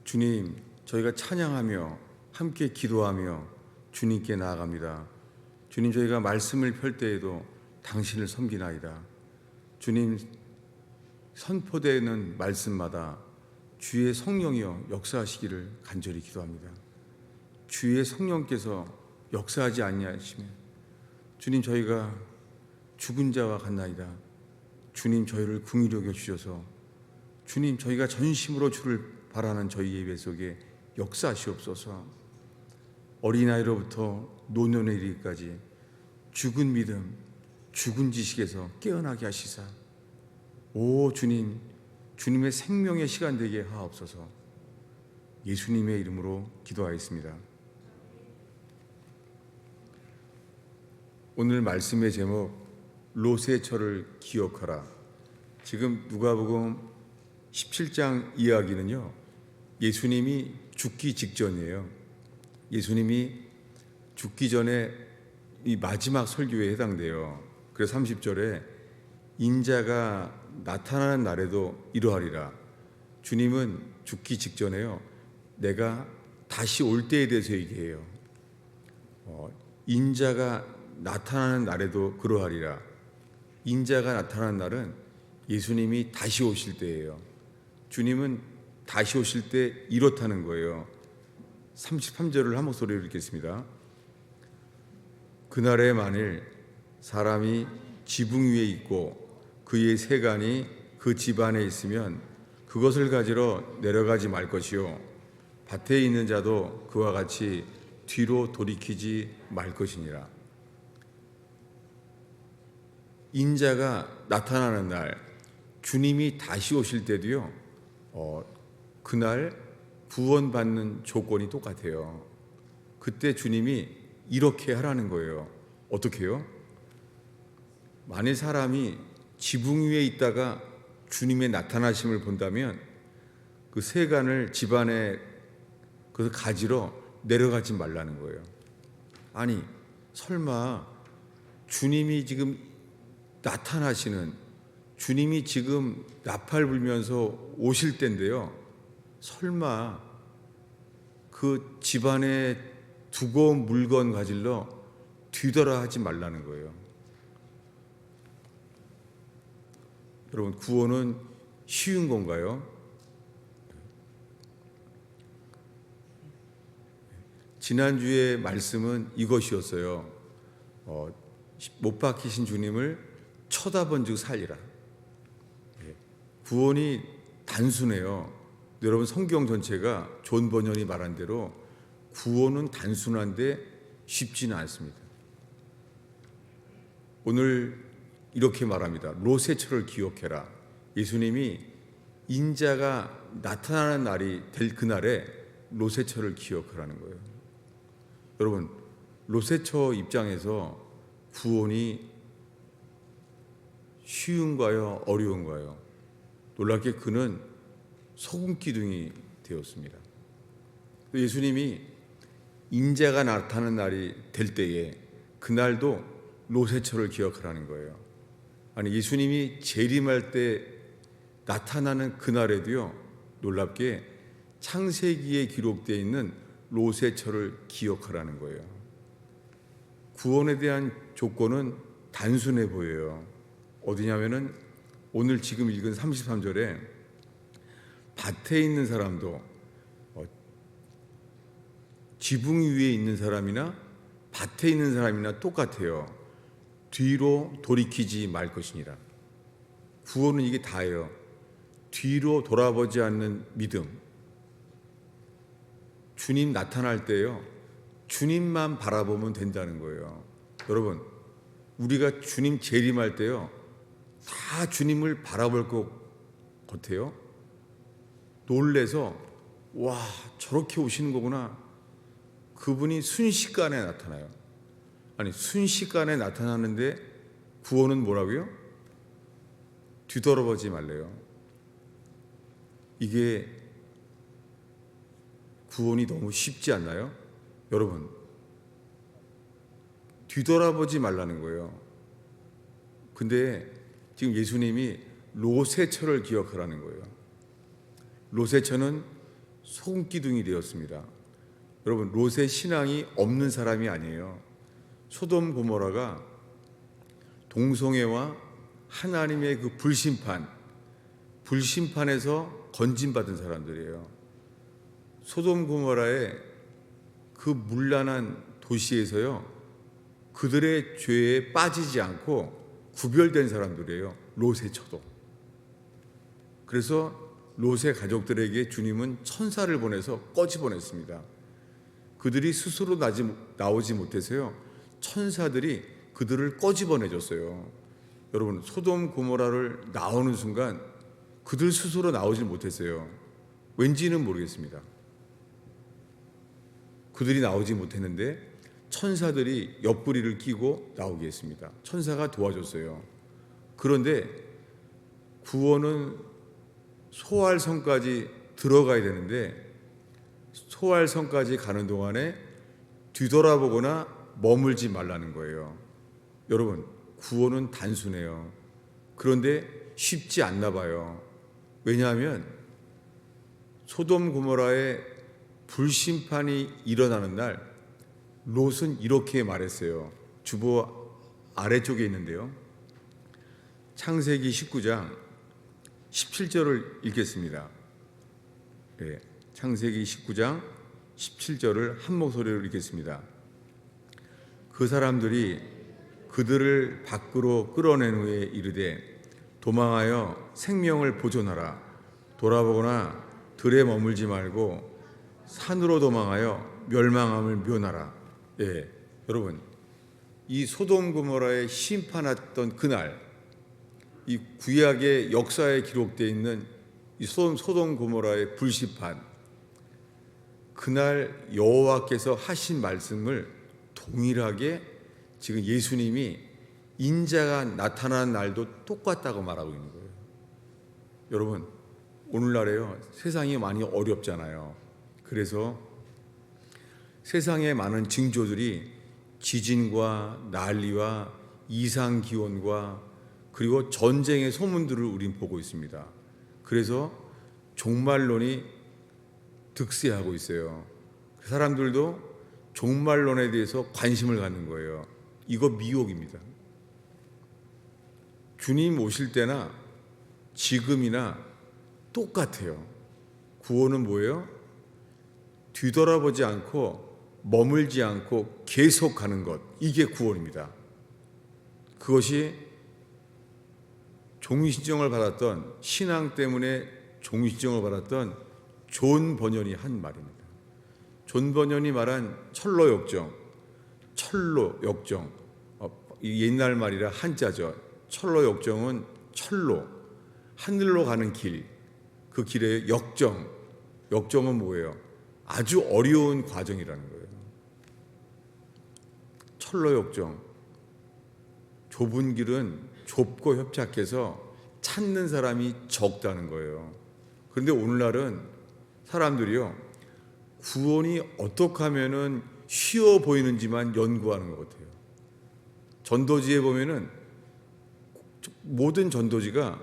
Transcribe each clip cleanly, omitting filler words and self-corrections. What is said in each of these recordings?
주님, 저희가 찬양하며 함께 기도하며 주님께 나아갑니다. 주님, 저희가 말씀을 펼 때에도 당신을 섬기나이다. 주님, 선포되는 말씀마다 주의 성령이여 역사하시기를 간절히 기도합니다. 주의 성령께서 역사하지 아니하시면 주님, 저희가 죽은 자와 같나이다. 주님, 저희를 긍휼히 여겨 주셔서 주님, 저희가 전심으로 주를 바라는 저희의 예배 속에 역사하시옵소서. 어린아이로부터 노년에 이르기까지 죽은 믿음, 죽은 지식에서 깨어나게 하시사 오 주님, 주님의 생명의 시간 되게 하옵소서. 예수님의 이름으로 기도하였습니다. 오늘 말씀의 제목, 롯의 처를 기억하라. 지금 누가복음 17장 이야기는요, 예수님이 죽기 직전이에요. 예수님이 죽기 전에 이 마지막 설교에 해당돼요. 그래서 30절에 인자가 나타나는 날에도 이러하리라. 주님은 죽기 직전에요, 내가 다시 올 때에 대해서 얘기해요. 인자가 나타나는 날에도 그러하리라. 인자가 나타나는 날은 예수님이 다시 오실 때예요. 주님은 다시 오실 때 이렇다는 거예요. 33절을 한 목소리로 읽겠습니다. 그날에 만일 사람이 지붕 위에 있고 그의 세간이 그 집 안에 있으면 그것을 가지러 내려가지 말 것이요 밭에 있는 자도 그와 같이 뒤로 돌이키지 말 것이니라. 인자가 나타나는 날, 주님이 다시 오실 때도요, 그날 구원받는 조건이 똑같아요. 그때 주님이 이렇게 하라는 거예요. 어떻게 해요? 만일 사람이 지붕 위에 있다가 주님의 나타나심을 본다면 그 세간을 집안에 그래서 가지러 내려가지 말라는 거예요. 아니, 설마 주님이 지금 나타나시는, 주님이 지금 나팔 불면서 오실 때인데요, 설마 그 집안에 두고 온 물건 가질러 뒤돌아 하지 말라는 거예요. 여러분, 구원은 쉬운 건가요? 지난주의 말씀은 이것이었어요. 못 박히신 주님을 쳐다본 즉 살리라. 구원이 단순해요. 여러분, 성경 전체가 존 버년이 말한 대로 구원은 단순한데 쉽지는 않습니다. 오늘 이렇게 말합니다. 롯의 처를 기억해라. 예수님이 인자가 나타나는 날이 될 그날에 롯의 처를 기억하라는 거예요. 여러분, 롯의 처 입장에서 구원이 쉬운가요? 어려운가요? 놀랍게 그는 소금 기둥이 되었습니다. 예수님이 인자가 나타나는 날이 될 때에 그날도 롯의 처를 기억하라는 거예요. 아니, 예수님이 재림할 때 나타나는 그날에도요, 놀랍게 창세기에 기록되어 있는 롯의 처를 기억하라는 거예요. 구원에 대한 조건은 단순해 보여요. 어디냐면은 오늘 지금 읽은 33절에 밭에 있는 사람도 지붕 위에 있는 사람이나 밭에 있는 사람이나 똑같아요. 뒤로 돌이키지 말 것이니라. 구원은 이게 다예요. 뒤로 돌아보지 않는 믿음. 주님 나타날 때요, 주님만 바라보면 된다는 거예요. 여러분, 우리가 주님 재림할 때요, 다 주님을 바라볼 것 같아요. 놀래서 와, 저렇게 오시는 거구나. 그분이 순식간에 나타나요. 아니, 순식간에 나타나는데 구원은 뭐라고요? 뒤돌아보지 말래요. 이게 구원이 너무 쉽지 않나요? 여러분, 뒤돌아보지 말라는 거예요. 근데 지금 예수님이 롯의 처를 기억하라는 거예요. 롯의 처는 손기둥이 되었습니다. 여러분, 롯의 신앙이 없는 사람이 아니에요. 소돔 고모라가 동성애와 하나님의 그 불심판에서 건진받은 사람들이에요. 소돔 고모라의 그 문란한 도시에서요, 그들의 죄에 빠지지 않고 구별된 사람들이에요. 롯의 처도. 그래서 롯의 가족들에게 주님은 천사를 보내서 꺼지 보냈습니다. 그들이 스스로 나오지 못해서요, 천사들이 그들을 꺼지 보내줬어요. 여러분, 소돔 고모라를 나오는 순간 그들 스스로 나오질 못했어요. 왠지는 모르겠습니다. 그들이 나오지 못했는데 천사들이 옆구리를 끼고 나오게 했습니다. 천사가 도와줬어요. 그런데 구원은 소알성까지 들어가야 되는데 소알성까지 가는 동안에 뒤돌아보거나 머물지 말라는 거예요. 여러분, 구원은 단순해요. 그런데 쉽지 않나 봐요. 왜냐하면 소돔 고모라의 불심판이 일어나는 날 롯은 이렇게 말했어요. 주보 아래쪽에 있는데요, 창세기 19장 17절을 읽겠습니다. 네, 창세기 19장 17절을 한 목소리로 읽겠습니다. 그 사람들이 그들을 밖으로 끌어낸 후에 이르되 도망하여 생명을 보존하라. 돌아보거나 들에 머물지 말고 산으로 도망하여 멸망함을 면하라. 예, 여러분, 이 소돔 고모라에 심판했던 그날, 이 구약의 역사에 기록되어 있는 이 소돔 고모라의 불심판, 그날 여호와께서 하신 말씀을 동일하게 지금 예수님이 인자가 나타난 날도 똑같다고 말하고 있는 거예요. 여러분, 오늘날에요, 세상이 많이 어렵잖아요. 그래서 세상에 많은 징조들이 지진과 난리와 이상기온과 그리고 전쟁의 소문들을 우린 보고 있습니다. 그래서 종말론이 득세하고 있어요. 사람들도 종말론에 대해서 관심을 갖는 거예요. 이거 미혹입니다. 주님 오실 때나 지금이나 똑같아요. 구원은 뭐예요? 뒤돌아보지 않고 머물지 않고 계속 가는 것, 이게 구원입니다. 그것이 종신정을 받았던, 신앙 때문에 종신정을 받았던 존 버년이 한 말입니다. 존 버년이 말한 철로 역정, 옛날 말이라 한자죠. 철로 역정은 철로, 하늘로 가는 길, 그 길의 역정은 뭐예요? 아주 어려운 과정이라는 거예요. 철로 역정, 좁은 길은 좁고 협착해서 찾는 사람이 적다는 거예요. 그런데 오늘날은 사람들이요, 구원이 어떻게 하면은 쉬워 보이는지만 연구하는 것 같아요. 전도지에 보면은 모든 전도지가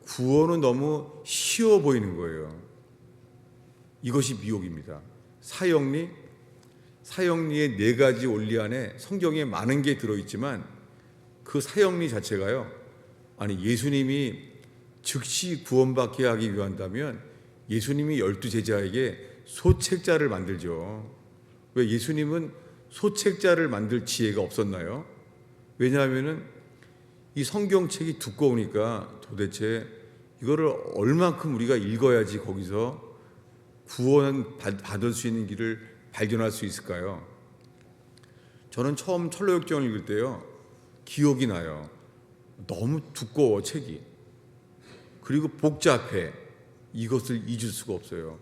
구원은 너무 쉬워 보이는 거예요. 이것이 미혹입니다. 사형리의 4가지 원리 안에 성경에 많은 게 들어있지만 그 사형리 자체가요, 아니, 예수님이 즉시 구원받게 하기 위한다면 예수님이 12제자에게 소책자를 만들죠. 왜 예수님은 소책자를 만들 지혜가 없었나요? 왜냐하면 이 성경책이 두꺼우니까 도대체 이거를 얼만큼 우리가 읽어야지 거기서 구원 받을 수 있는 길을 발견할 수 있을까요? 저는 처음 철로역정을 읽을 때요, 기억이 나요. 너무 두꺼워, 책이. 그리고 복잡해. 이것을 잊을 수가 없어요.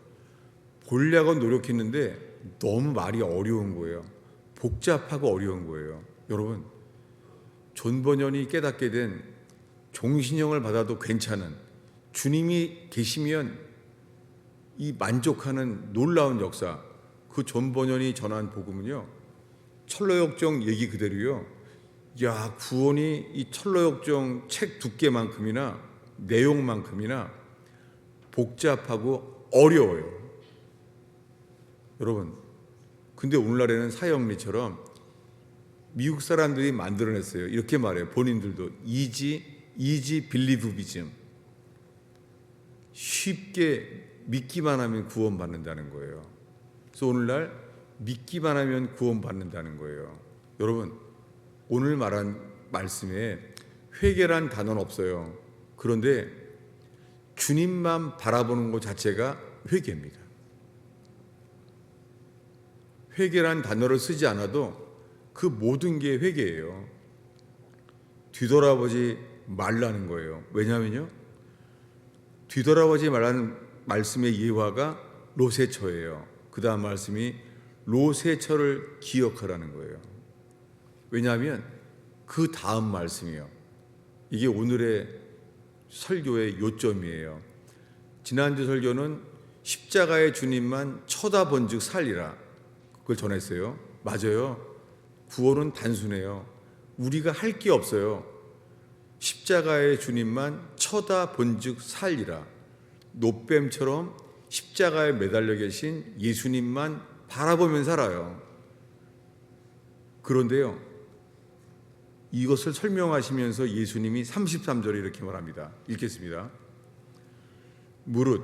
보려고 노력했는데 너무 말이 어려운 거예요. 복잡하고 어려운 거예요. 여러분, 존 버년이 깨닫게 된 종신형을 받아도 괜찮은, 주님이 계시면 이 만족하는 놀라운 역사, 그 존 버년이 전한 복음은요, 철로역정 얘기 그대로요, 야, 구원이 이 철로역정 책 두께만큼이나 내용만큼이나 복잡하고 어려워요. 여러분, 근데 오늘날에는 사형리처럼 미국 사람들이 만들어냈어요. 이렇게 말해요. 본인들도 이지 빌리브비즘. 쉽게 믿기만 하면 구원받는다는 거예요. 그래서 오늘날 믿기만 하면 구원받는다는 거예요. 여러분, 오늘 말한 말씀에 회개란 단어는 없어요. 그런데 주님만 바라보는 것 자체가 회개입니다. 회개란 단어를 쓰지 않아도 그 모든 게 회개예요. 뒤돌아보지 말라는 거예요. 왜냐하면요, 뒤돌아보지 말라는 말씀의 예화가 로세처예요. 그 다음 말씀이 로세처를 기억하라는 거예요. 왜냐하면 그 다음 말씀이요, 이게 오늘의 설교의 요점이에요. 지난주 설교는 십자가의 주님만 쳐다본 즉 살리라, 그걸 전했어요. 맞아요. 구원은 단순해요. 우리가 할 게 없어요. 십자가의 주님만 쳐다본 즉 살리라. 노뱀처럼 십자가에 매달려 계신 예수님만 바라보면 살아요. 그런데요, 이것을 설명하시면서 예수님이 33절에 이렇게 말합니다. 읽겠습니다. 무릇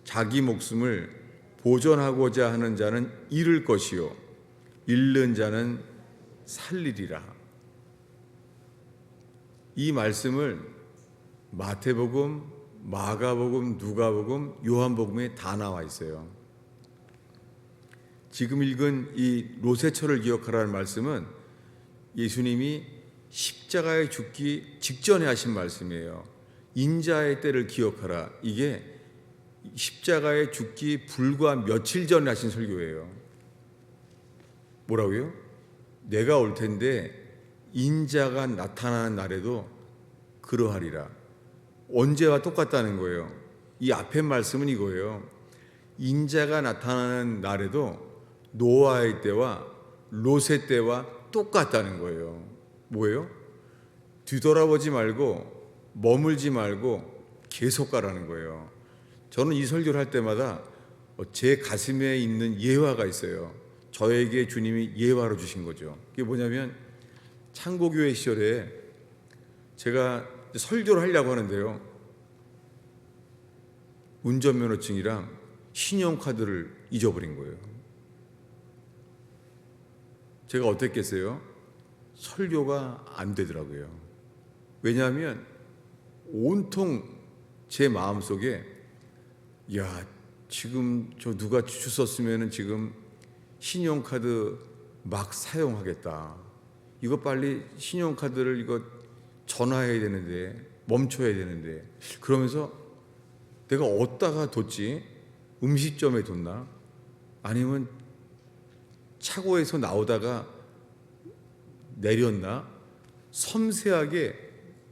자기 목숨을 보존하고자 하는 자는 잃을 것이요 잃는 자는 살리리라. 이 말씀을 마태복음, 마가복음, 누가복음, 요한복음에 다 나와 있어요. 지금 읽은 이 로세처를 기억하라는 말씀은 예수님이 십자가에 죽기 직전에 하신 말씀이에요. 인자의 때를 기억하라. 이게 십자가에 죽기 불과 며칠 전에 하신 설교예요. 뭐라고요? 내가 올 텐데 인자가 나타나는 날에도 그러하리라. 언제와 똑같다는 거예요. 이 앞에 말씀은 이거예요. 인자가 나타나는 날에도 노아의 때와 롯의 때와 똑같다는 거예요. 뭐예요? 뒤돌아보지 말고 머물지 말고 계속 가라는 거예요. 저는 이 설교를 할 때마다 제 가슴에 있는 예화가 있어요. 저에게 주님이 예화로 주신 거죠. 그게 뭐냐면 창고교회 시절에 제가 설교를 하려고 하는데요, 운전면허증이랑 신용카드를 잊어버린 거예요. 제가 어땠겠어요? 설교가 안 되더라고요. 왜냐하면 온통 제 마음속에 야, 지금 저 누가 주셨으면 지금 신용카드 막 사용하겠다. 이거 빨리 신용카드를 이거 전화해야 되는데, 멈춰야 되는데, 그러면서 내가 어디다가 뒀지? 음식점에 뒀나? 아니면 차고에서 나오다가 내렸나? 섬세하게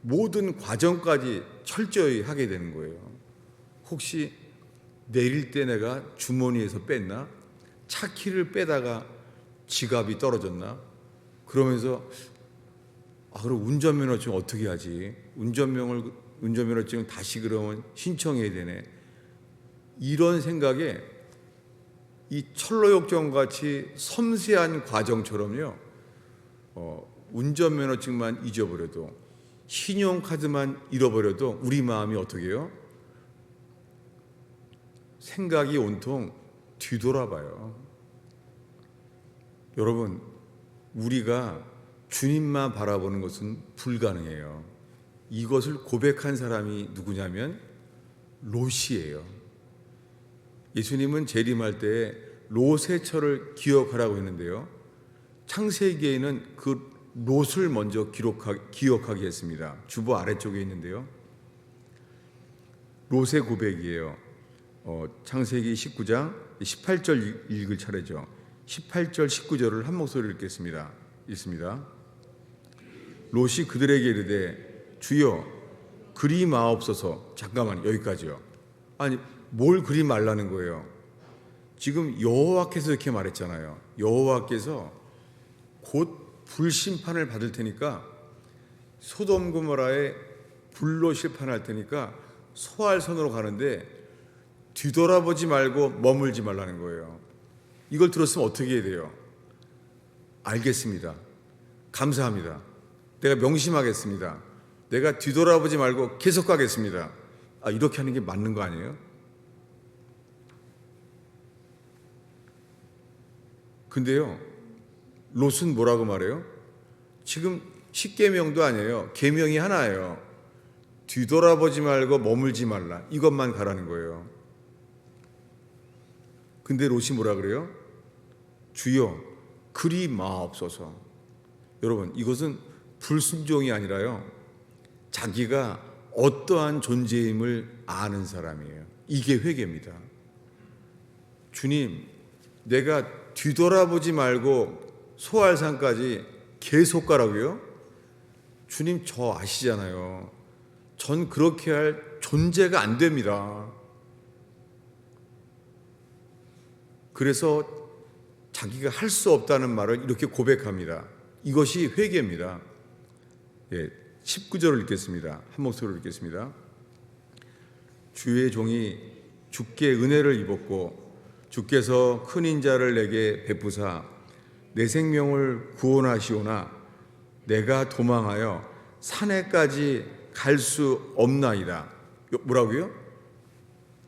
모든 과정까지 철저히 하게 되는 거예요. 혹시 내릴 때 내가 주머니에서 뺐나? 차 키를 빼다가 지갑이 떨어졌나? 그러면서 그럼 운전면허증 어떻게 하지? 운전면허증 다시 그러면 신청해야 되네. 이런 생각에 이 철로역정 같이 섬세한 과정처럼요, 운전면허증만 잊어버려도, 신용카드만 잃어버려도 우리 마음이 어떻게 해요? 생각이 온통 뒤돌아봐요. 여러분, 우리가 주님만 바라보는 것은 불가능해요. 이것을 고백한 사람이 누구냐면 롯이에요. 예수님은 재림할 때 롯의 기억하라고 했는데요, 창세기에는 그 롯을 먼저 기억하게 했습니다. 주보 아래쪽에 있는데요, 롯의 고백이에요. 창세기 19장 18절 읽을 차례죠. 18절 19절을 한 목소리로 읽겠습니다. 읽습니다. 롯이 그들에게 이르되 주여 그리 마옵소서. 잠깐만, 여기까지요. 아니, 뭘 그리 말라는 거예요? 지금 여호와께서 이렇게 말했잖아요. 여호와께서 곧 불심판을 받을 테니까, 소돔 고모라에 불로 심판할 테니까 소알선으로 가는데 뒤돌아보지 말고 머물지 말라는 거예요. 이걸 들었으면 어떻게 해야 돼요? 알겠습니다. 감사합니다. 내가 명심하겠습니다. 내가 뒤돌아보지 말고 계속 가겠습니다. 이렇게 하는 게 맞는 거 아니에요? 근데요, 롯은 뭐라고 말해요? 지금 10계명도 아니에요. 계명이 하나예요. 뒤돌아보지 말고 머물지 말라. 이것만 가라는 거예요. 근데 롯이 뭐라 그래요? 주여 그리 마옵소서. 여러분, 이것은 불순종이 아니라요, 자기가 어떠한 존재임을 아는 사람이에요. 이게 회개입니다. 주님, 내가 뒤돌아보지 말고 소알산까지 계속 가라고요? 주님, 저 아시잖아요. 전 그렇게 할 존재가 안 됩니다. 그래서 자기가 할 수 없다는 말을 이렇게 고백합니다. 이것이 회개입니다. 19절을 읽겠습니다. 한 목소리로 읽겠습니다. 주의 종이 주께 은혜를 입었고 주께서 큰 인자를 내게 베푸사 내 생명을 구원하시오나 내가 도망하여 산에까지 갈 수 없나이다. 뭐라고요?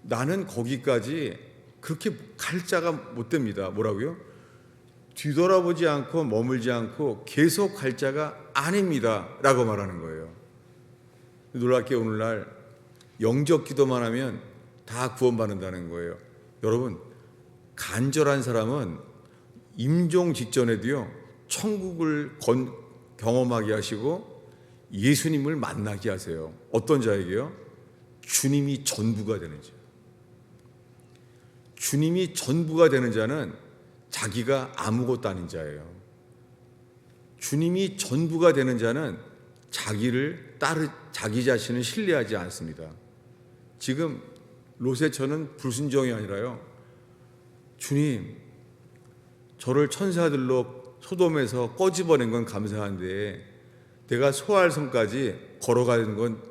나는 거기까지 그렇게 갈 자가 못 됩니다. 뭐라고요? 뒤돌아보지 않고 머물지 않고 계속 갈 자가 아닙니다 라고 말하는 거예요. 놀랍게 오늘날 영적 기도만 하면 다 구원받는다는 거예요. 여러분, 간절한 사람은 임종 직전에도요, 천국을 경험하게 하시고 예수님을 만나게 하세요. 어떤 자에게요? 주님이 전부가 되는 자. 주님이 전부가 되는 자는 자기가 아무것도 아닌 자예요. 주님이 전부가 되는 자는 자기 자신을 신뢰하지 않습니다. 지금 롯의 처는 불순종이 아니라요, 주님, 저를 천사들로 소돔에서 꺼집어낸 건 감사한데 내가 소알성까지 걸어가는 건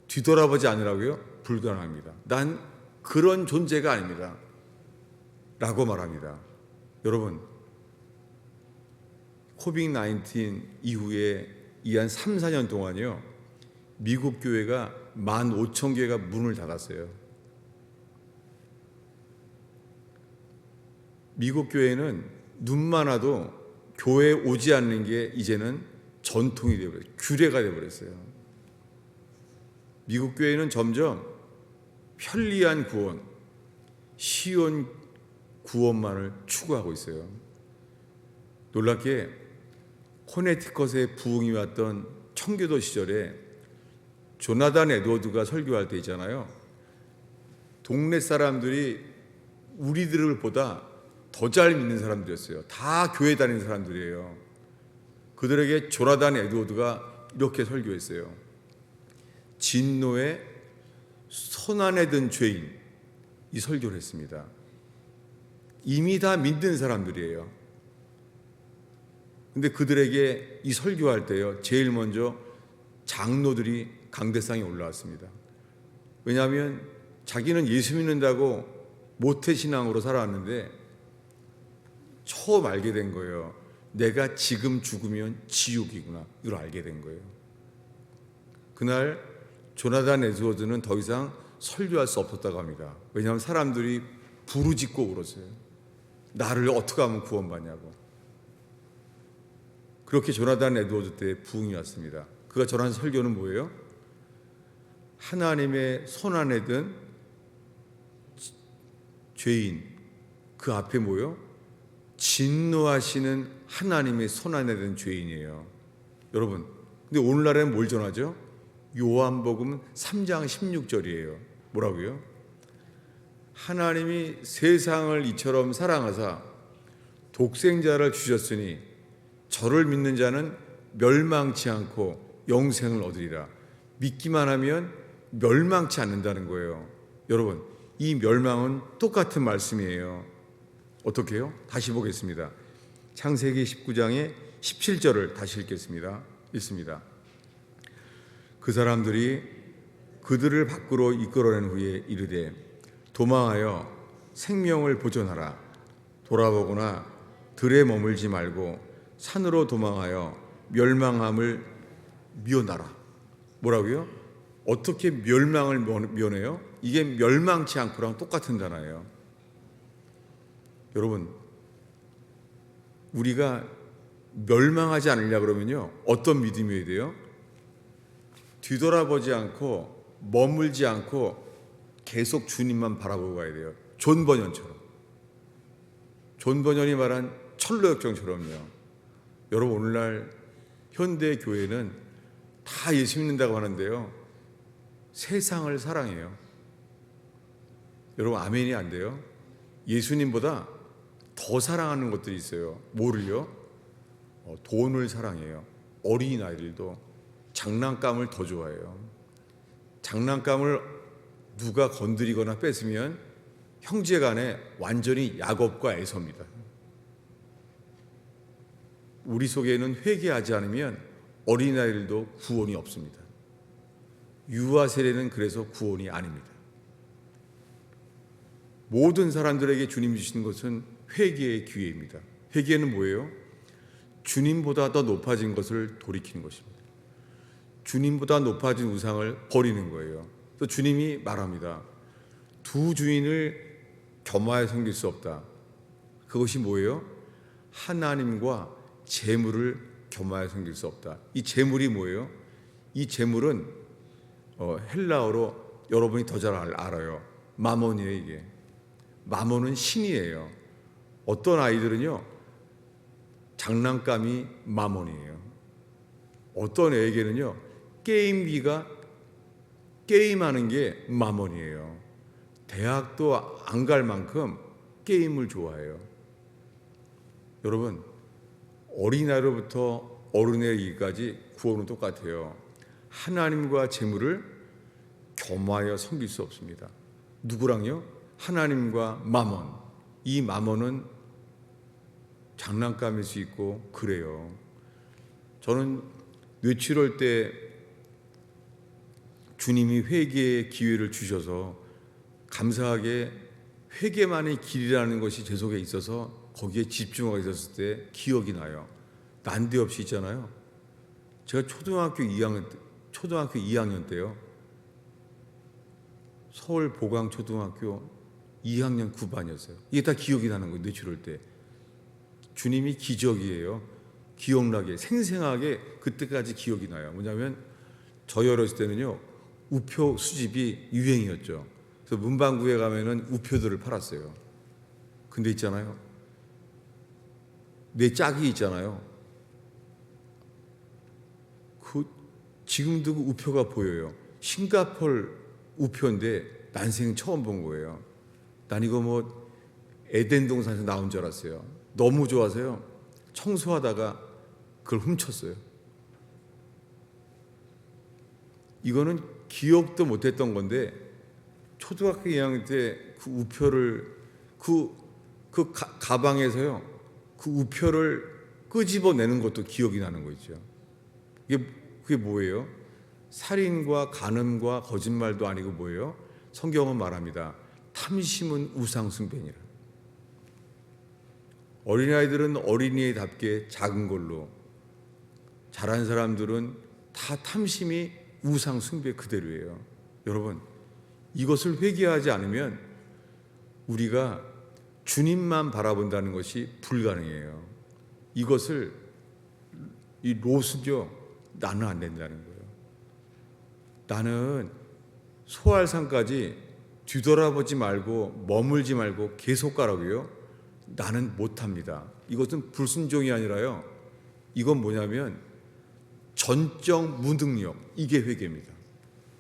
뒤돌아보지 않으라고요? 불가능합니다. 난 그런 존재가 아닙니다 라고 말합니다. 여러분, 코빅-19 이후에 이 한 3, 4년 동안요, 미국 교회가 15,000개가 문을 닫았어요. 미국 교회는 눈만 와도 교회에 오지 않는 게 이제는 전통이 되어버렸어요. 규례가 되어버렸어요. 미국 교회는 점점 편리한 구원, 쉬운 구원만을 추구하고 있어요. 놀랍게 코네티컷에 부흥이 왔던 청교도 시절에 조나단 에드워드가 설교할 때 있잖아요, 동네 사람들이 우리들을 보다 더 잘 믿는 사람들이었어요. 다 교회 다니는 사람들이에요. 그들에게 조나단 에드워드가 이렇게 설교했어요. 진노에 손안에 든 죄인, 이 설교를 했습니다. 이미 다 믿는 사람들이에요. 근데 그들에게 이 설교할 때요, 제일 먼저 장로들이 강대상에 올라왔습니다. 왜냐하면 자기는 예수 믿는다고 모태신앙으로 살아왔는데 처음 알게 된 거예요. 내가 지금 죽으면 지옥이구나. 이걸 알게 된 거예요. 그날 조나단 에드워드는 더 이상 설교할 수 없었다고 합니다. 왜냐하면 사람들이 부르짖고 울었어요. 나를 어떻게 하면 구원받냐고. 그렇게 조나단 에드워드 때 부흥이 왔습니다. 그가 전한 설교는 뭐예요? 하나님의 손안에 든 죄인, 그 앞에 뭐예요? 진노하시는 하나님의 손안에 든 죄인이에요. 여러분, 근데 오늘날에는 뭘 전하죠? 요한복음 3장 16절이에요. 뭐라고요? 하나님이 세상을 이처럼 사랑하사 독생자를 주셨으니 저를 믿는 자는 멸망치 않고 영생을 얻으리라. 믿기만 하면 멸망치 않는다는 거예요. 여러분, 이 멸망은 똑같은 말씀이에요. 어떻게 해요? 다시 보겠습니다. 창세기 19장의 17절을 다시 읽겠습니다. 읽습니다. 그 사람들이 그들을 밖으로 이끌어낸 후에 이르되 도망하여 생명을 보존하라. 돌아보거나 들에 머물지 말고 산으로 도망하여 멸망함을 미워나라. 뭐라고요? 어떻게 멸망을 면해요? 이게 멸망치 않고랑 똑같은 단어예요. 여러분, 우리가 멸망하지 않으려 그러면요, 어떤 믿음이어야 돼요? 뒤돌아보지 않고 머물지 않고 계속 주님만 바라보고 가야 돼요. 존 버년처럼. 존 버년이 말한 철로역정처럼요. 여러분, 오늘날 현대 교회는 다 예수 믿는다고 하는데요, 세상을 사랑해요. 여러분, 아멘이 안 돼요? 예수님보다 더 사랑하는 것들이 있어요. 뭐를요? 돈을 사랑해요. 어린아이들도 장난감을 더 좋아해요. 장난감을 누가 건드리거나 뺏으면 형제간에 완전히 야곱과 에서입니다. 우리 속에는 회개하지 않으면 어린아이들도 구원이 없습니다. 유아 세례는 그래서 구원이 아닙니다. 모든 사람들에게 주님 주시는 것은 회개의 기회입니다. 회개는 뭐예요? 주님보다 더 높아진 것을 돌이키는 것입니다. 주님보다 높아진 우상을 버리는 거예요. 또 주님이 말합니다. 두 주인을 겸하여 섬길 수 없다. 그것이 뭐예요? 하나님과 재물을 겸하여 섬길 수 없다. 이 재물이 뭐예요? 이 재물은 헬라어로 여러분이 더 잘 알아요. 마몬이에요. 이게 마몬은 신이에요. 어떤 아이들은요, 장난감이 마몬이에요. 어떤 애에게는요, 게임기가 게임하는 게 마몬이에요. 대학도 안 갈 만큼 게임을 좋아해요. 여러분, 어린아이로부터 어른에 이르기까지 구원은 똑같아요. 하나님과 재물을 겸하여 섬길 수 없습니다. 누구랑요? 하나님과 마몬. 이 마몬은 장난감일 수 있고 그래요. 저는 뇌출혈 때 주님이 회개의 기회를 주셔서 감사하게 회개만의 길이라는 것이 제 속에 있어서 거기에 집중하고 있었을 때 기억이 나요. 난데없이 있잖아요. 제가 초등학교 2학년 때요, 서울 보강초등학교 2학년 9반이었어요. 이게 다 기억이 나는 거예요. 뇌출혈 때. 주님이 기적이에요. 기억나게 생생하게 그때까지 기억이 나요. 뭐냐면 저희 어렸을 때는요, 우표 수집이 유행이었죠. 그래서 문방구에 가면은 우표들을 팔았어요. 근데 있잖아요, 내 짝이 있잖아요. 지금도 그 우표가 보여요. 싱가포르 우표인데 난생 처음 본 거예요. 난 이거 뭐 에덴 동산에서 나온 줄 알았어요. 너무 좋아서요, 청소하다가 그걸 훔쳤어요. 이거는 기억도 못했던 건데 초등학교 2학년 때 그 우표를 가방에서요, 그 우표를 끄집어내는 것도 기억이 나는 거 있죠. 그게 뭐예요? 살인과 간음과 거짓말도 아니고 뭐예요? 성경은 말합니다. 탐심은 우상 숭배니라. 어린아이들은 어린이답게 작은 걸로, 자란 사람들은 다 탐심이 우상 숭배 그대로예요. 여러분, 이것을 회개하지 않으면 우리가 주님만 바라본다는 것이 불가능해요. 이것을 이 롯은요, 나는 안 된다는 거예요. 나는 소알산까지 뒤돌아보지 말고 머물지 말고 계속 가라고요? 나는 못합니다. 이것은 불순종이 아니라요, 이건 뭐냐면 전적 무능력, 이게 회개입니다.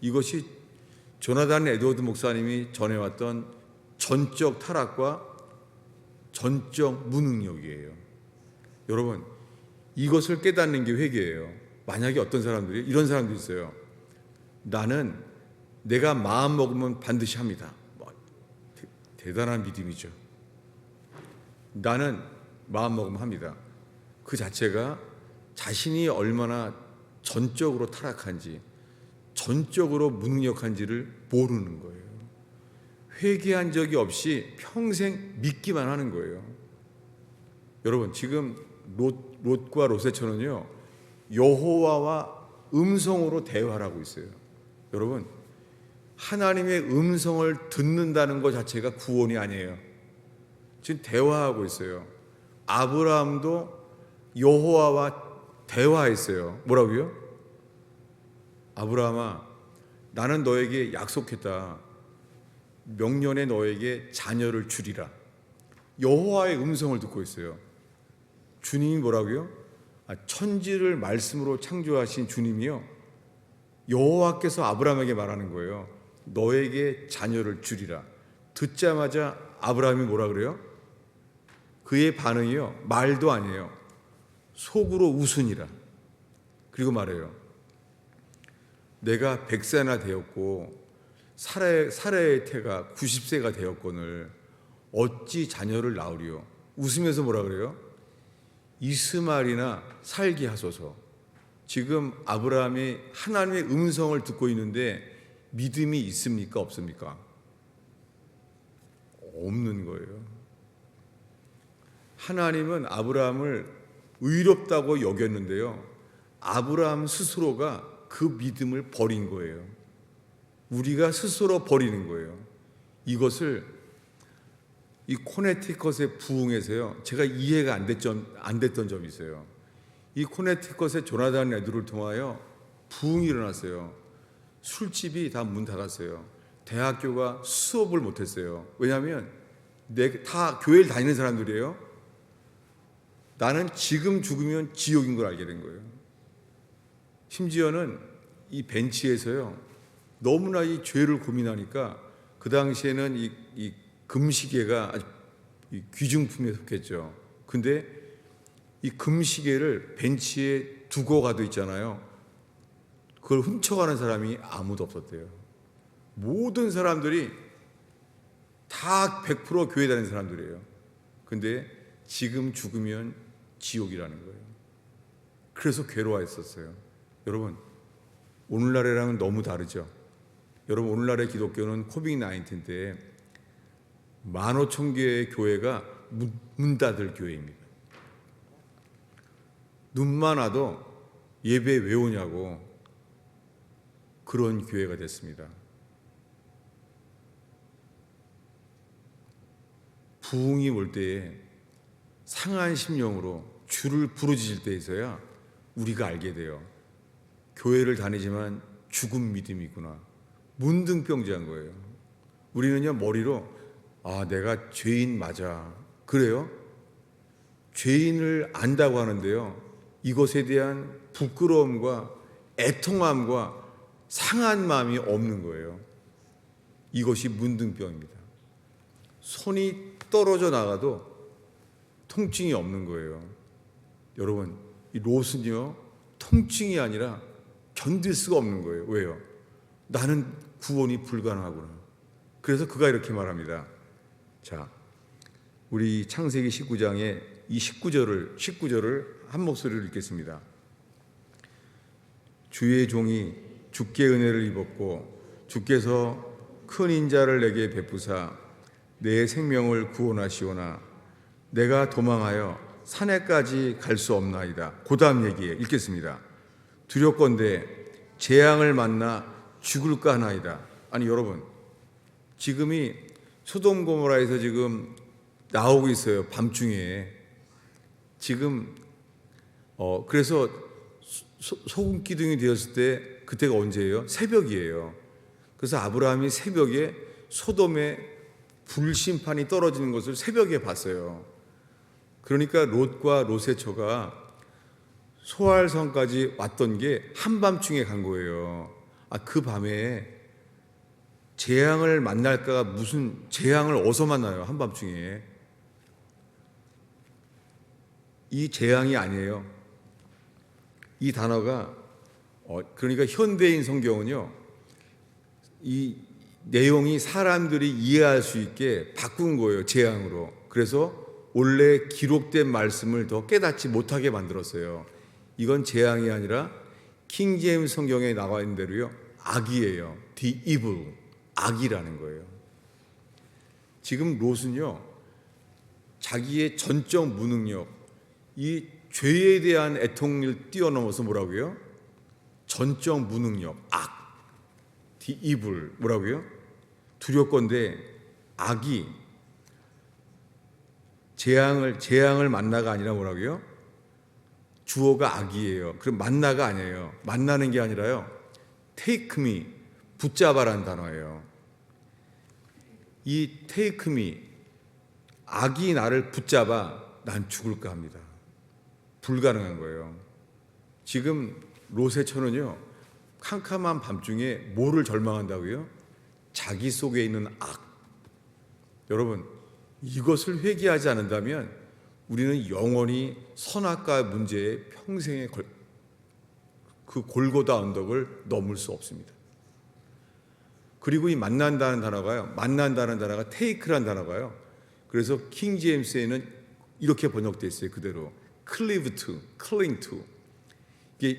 이것이 조나단 에드워드 목사님이 전해왔던 전적 타락과 전적 무능력이에요. 여러분, 이것을 깨닫는 게 회개예요. 만약에 어떤 사람들이 이런 사람도 있어요. 나는 내가 마음 먹으면 반드시 합니다. 대단한 믿음이죠. 나는 마음 먹으면 합니다. 그 자체가 자신이 얼마나 전적으로 타락한지, 전적으로 무능력한지를 모르는 거예요. 회개한 적이 없이 평생 믿기만 하는 거예요. 여러분 지금 롯과 롯세처는요 여호와와 음성으로 대화를 하고 있어요. 여러분 하나님의 음성을 듣는다는 것 자체가 구원이 아니에요. 지금 대화하고 있어요. 아브라함도 여호와와 대화했어요. 뭐라고요? 아브라함아, 나는 너에게 약속했다. 명년에 너에게 자녀를 주리라. 여호와의 음성을 듣고 있어요. 주님이 뭐라고요? 천지를 말씀으로 창조하신 주님이요 여호와께서 아브라함에게 말하는 거예요. 너에게 자녀를 주리라. 듣자마자 아브라함이 뭐라 그래요? 그의 반응이요 말도 아니에요. 속으로 웃으니라. 그리고 말해요. 내가 100세나 되었고 사라의 태가 90세가 되었거늘 어찌 자녀를 낳으리요. 웃으면서 뭐라 그래요? 이스마엘이나 살게 하소서. 지금 아브라함이 하나님의 음성을 듣고 있는데 믿음이 있습니까? 없습니까? 없는 거예요. 하나님은 아브라함을 의롭다고 여겼는데요 아브라함 스스로가 그 믿음을 버린 거예요. 우리가 스스로 버리는 거예요. 이것을 이 코네티컷의 부흥에서요 제가 이해가 안 됐던 점이 있어요. 이 코네티컷의 조나단 레드를 통하여 부흥이 일어났어요. 술집이 다 문 닫았어요. 대학교가 수업을 못했어요. 왜냐하면 다 교회를 다니는 사람들이에요. 나는 지금 죽으면 지옥인 걸 알게 된 거예요. 심지어는 이 벤치에서요 너무나 이 죄를 고민하니까 그 당시에는 이 금시계가 아주 귀중품에 속했죠. 근데 이 금시계를 벤치에 두고 가도 있잖아요. 그걸 훔쳐가는 사람이 아무도 없었대요. 모든 사람들이 다 100% 교회 다니는 사람들이에요. 근데 지금 죽으면 지옥이라는 거예요. 그래서 괴로워했었어요. 여러분 오늘날이랑은 너무 다르죠. 여러분 오늘날의 기독교는 코빅-19 때 15,000개의 교회가 문 닫을 교회입니다. 눈만 와도 예배 왜 오냐고 그런 교회가 됐습니다. 부흥이 올 때에 상한 심령으로 주를 부르짖을 때에서야 우리가 알게 돼요. 교회를 다니지만 죽은 믿음이구나. 문둥병자인 거예요. 우리는요 머리로 내가 죄인 맞아. 그래요? 죄인을 안다고 하는데요 이것에 대한 부끄러움과 애통함과 상한 마음이 없는 거예요. 이것이 문둥병입니다. 손이 떨어져 나가도 통증이 없는 거예요. 여러분 이 롯은요 통증이 아니라 견딜 수가 없는 거예요. 왜요? 나는 구원이 불가능하구나. 그래서 그가 이렇게 말합니다. 자, 우리 창세기 19장에 이 19절을 한 목소리로 읽겠습니다. 주의 종이 주께 은혜를 입었고 주께서 큰 인자를 내게 베푸사 내 생명을 구원하시오나 내가 도망하여 산에까지 갈 수 없나이다. 그 다음 얘기에 읽겠습니다. 두렵건대 재앙을 만나 죽을까 하나이다. 아니 여러분 지금이 소돔 고모라에서 지금 나오고 있어요. 밤중에 지금 그래서 소금 기둥이 되었을 때 그때가 언제예요? 새벽이에요. 그래서 아브라함이 새벽에 소돔에 불심판이 떨어지는 것을 새벽에 봤어요. 그러니까 롯과 롯의 처가 소알성까지 왔던 게 한밤중에 간 거예요. 그 밤에 재앙을 만날까가 무슨 재앙을 어디서 만나요? 한밤중에. 이 재앙이 아니에요. 이 단어가 그러니까 현대인 성경은요 이 내용이 사람들이 이해할 수 있게 바꾼 거예요. 재앙으로. 그래서 원래 기록된 말씀을 더 깨닫지 못하게 만들었어요. 이건 재앙이 아니라 킹제임스 성경에 나와 있는 대로요 악이에요. The evil, 악이라는 거예요. 지금 롯은요 자기의 전적 무능력, 이 죄에 대한 애통을 뛰어넘어서 뭐라고요? 전적 무능력, 악, the evil, 뭐라고요? 두렵건대 악이 재앙을 만나가 아니라 뭐라고요? 주어가 악이에요. 그럼 만나가 아니에요. 만나는 게 아니라요. take me, 붙잡아라는 단어예요. 이 take me, 악이 나를 붙잡아 난 죽을까 합니다. 불가능한 거예요. 지금 롯의 처는요, 캄캄한 밤중에 뭐를 절망한다고요? 자기 속에 있는 악. 여러분, 이것을 회개하지 않는다면 우리는 영원히 선악과 문제에 평생의 그 골고다 언덕을 넘을 수 없습니다. 그리고 이 만난다는 단어가 take라는 단어가요. 그래서 킹 제임스에는 이렇게 번역되어 있어요. 그대로 cleave to, cling to. 이게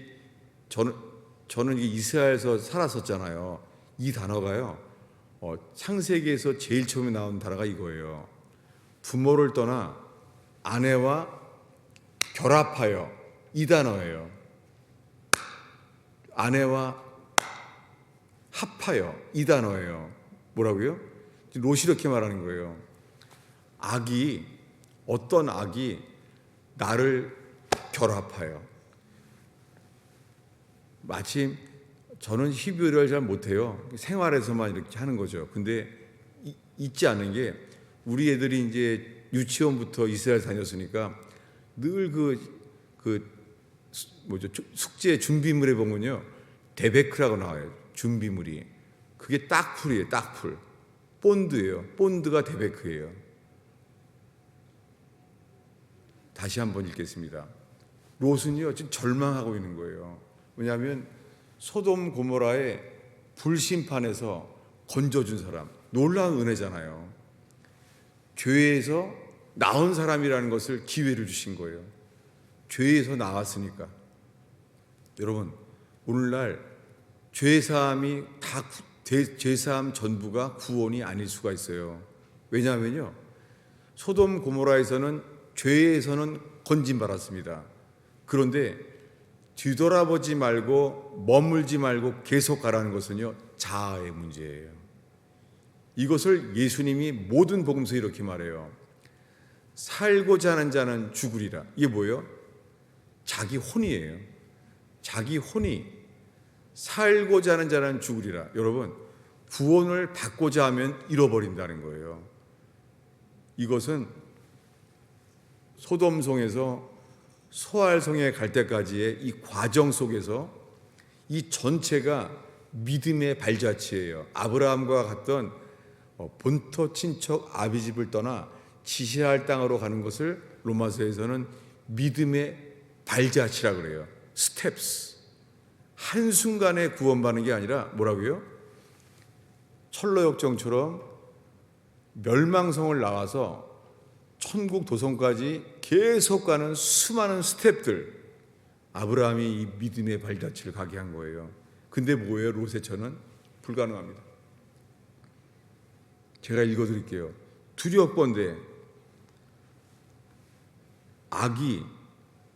저는 이스라엘에서 살았었잖아요. 이 단어가요. 창세기에서 제일 처음에 나온 단어가 이거예요. 부모를 떠나 아내와 결합하여, 이 단어예요. 아내와 합하여, 이 단어예요. 뭐라고요? 롯이 이렇게 말하는 거예요. 어떤 악이 나를 결합하여. 마침 저는 히브리어를 잘 못해요. 생활에서만 이렇게 하는 거죠. 근데 잊지 않는 게, 우리 애들이 이제 유치원부터 이스라엘 다녔으니까 늘 숙제 준비물에 보면요, 데베크라고 나와요. 준비물이. 그게 딱풀이에요. 딱풀. 본드예요. 본드가 데베크예요. 다시 한번 읽겠습니다. 롯은요, 지금 절망하고 있는 거예요. 왜냐하면 소돔 고모라의 불심판에서 건져준 사람, 놀라운 은혜잖아요. 죄에서 나온 사람이라는 것을 기회를 주신 거예요. 죄에서 나왔으니까. 여러분, 오늘날 죄사함이 죄사함 전부가 구원이 아닐 수가 있어요. 왜냐하면요, 소돔 고모라에서는 죄에서는 건진받았습니다. 그런데 뒤돌아보지 말고 머물지 말고 계속 가라는 것은요, 자아의 문제예요. 이것을 예수님이 모든 복음서에 이렇게 말해요. 살고자 하는 자는 죽으리라. 이게 뭐예요? 자기 혼이에요. 자기 혼이. 살고자 하는 자는 죽으리라. 여러분, 구원을 받고자 하면 잃어버린다는 거예요. 이것은 소돔성에서 소알성에 갈 때까지의 이 과정 속에서 이 전체가 믿음의 발자취예요. 아브라함과 같던 본토 친척 아비집을 떠나 지시할 땅으로 가는 것을 로마서에서는 믿음의 발자취라 그래요. 스텝스. 한순간에 구원받는 게 아니라 뭐라고요? 철로역정처럼 멸망성을 나와서 천국 도성까지 계속 가는 수많은 스텝들. 아브라함이 이 믿음의 발자취를 가게 한 거예요. 근데 뭐예요? 롯의 처는 불가능합니다. 제가 읽어드릴게요. 두렵건대 악이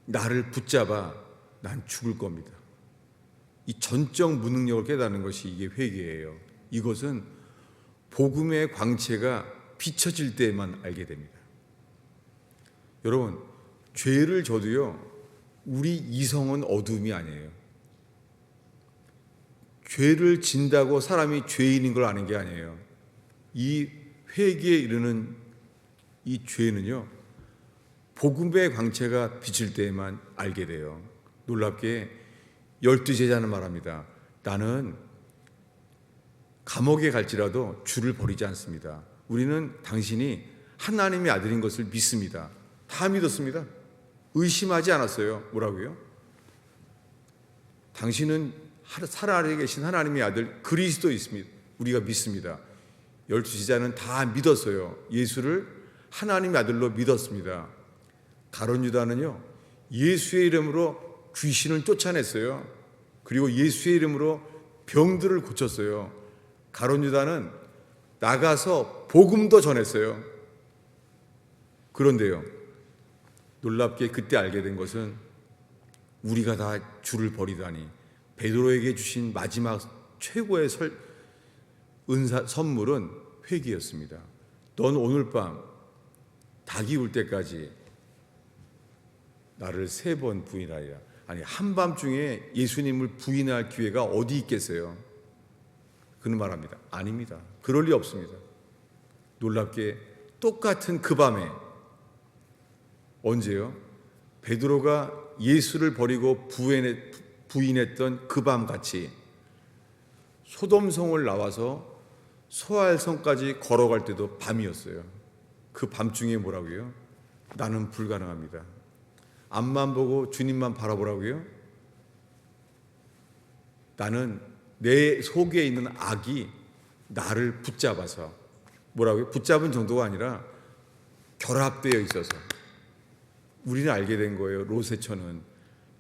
나를 붙잡아 난 죽을 겁니다. 이 전적 무능력을 깨닫는 것이 이게 회개예요. 이것은 복음의 광채가 비춰질 때만 알게 됩니다. 여러분, 죄를 져도요, 우리 이성은 어둠이 아니에요. 죄를 진다고 사람이 죄인인 걸 아는 게 아니에요. 이 회개에 이르는 이 죄는요, 복음의 광채가 비칠 때에만 알게 돼요. 놀랍게 12제자는 말합니다. 나는 감옥에 갈지라도 주를 버리지 않습니다. 우리는 당신이 하나님의 아들인 것을 믿습니다. 다 믿었습니다. 의심하지 않았어요. 뭐라고요? 당신은 살아나게 계신 하나님의 아들 그리스도이십니다. 우리가 믿습니다. 12제자는 다 믿었어요. 예수를 하나님의 아들로 믿었습니다. 가룟 유다는요, 예수의 이름으로 귀신을 쫓아냈어요. 그리고 예수의 이름으로 병들을 고쳤어요. 가룟 유다는 나가서 복음도 전했어요. 그런데요, 놀랍게 그때 알게 된 것은 우리가 다 주를 버리다니 베드로에게 주신 마지막 최고의 선물은 회개였습니다. 넌 오늘 밤 닭이 울 때까지 나를 3번 부인하리라. 아니, 한밤중에 예수님을 부인할 기회가 어디 있겠어요? 그는 말합니다. 아닙니다. 그럴 리 없습니다. 놀랍게 똑같은 그 밤에, 언제요? 베드로가 예수를 버리고 부인했던 그 밤같이 소돔성을 나와서 소알성까지 걸어갈 때도 밤이었어요. 그 밤중에 뭐라고요? 나는 불가능합니다. 앞만 보고 주님만 바라보라고요? 나는 내 속에 있는 악이 나를 붙잡아서, 뭐라고요? 붙잡은 정도가 아니라 결합되어 있어서 우리는 알게 된 거예요. 로세처는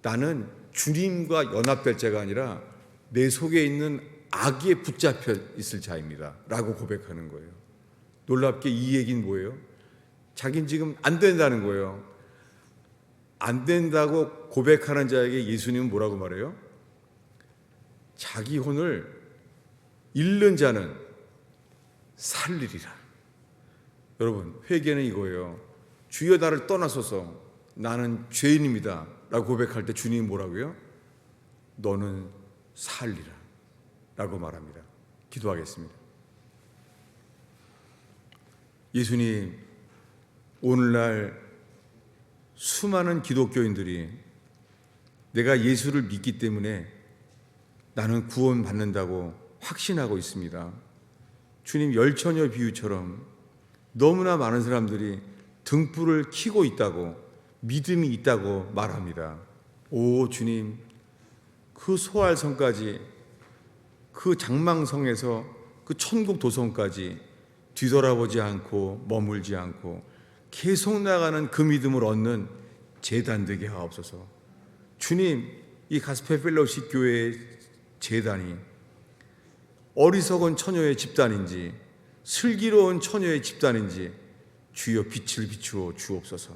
나는 주님과 연합될 자가 아니라 내 속에 있는 악에 붙잡혀 있을 자입니다 라고 고백하는 거예요. 놀랍게 이 얘기는 뭐예요? 자기는 지금 안 된다는 거예요. 안 된다고 고백하는 자에게 예수님은 뭐라고 말해요? 자기 혼을 잃는 자는 살리리라. 여러분, 회개는 이거예요. 주여 나를 떠나소서, 나는 죄인입니다 라고 고백할 때 주님이 뭐라고요? 너는 살리라 라고 말합니다. 기도하겠습니다. 예수님, 오늘날 수많은 기독교인들이 내가 예수를 믿기 때문에 나는 구원받는다고 확신하고 있습니다. 주님, 열처녀 비유처럼 너무나 많은 사람들이 등불을 켜고 있다고, 믿음이 있다고 말합니다. 오 주님, 그 소알성까지, 그 장망성에서 그 천국 도성까지 뒤돌아보지 않고 머물지 않고 계속 나가는 그 믿음을 얻는 제단 되게 하옵소서. 주님, 이 가스펠 펠로우십 교회의 제단이 어리석은 처녀의 집단인지 슬기로운 처녀의 집단인지 주여 빛을 비추어 주옵소서.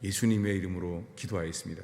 예수님의 이름으로 기도하였습니다.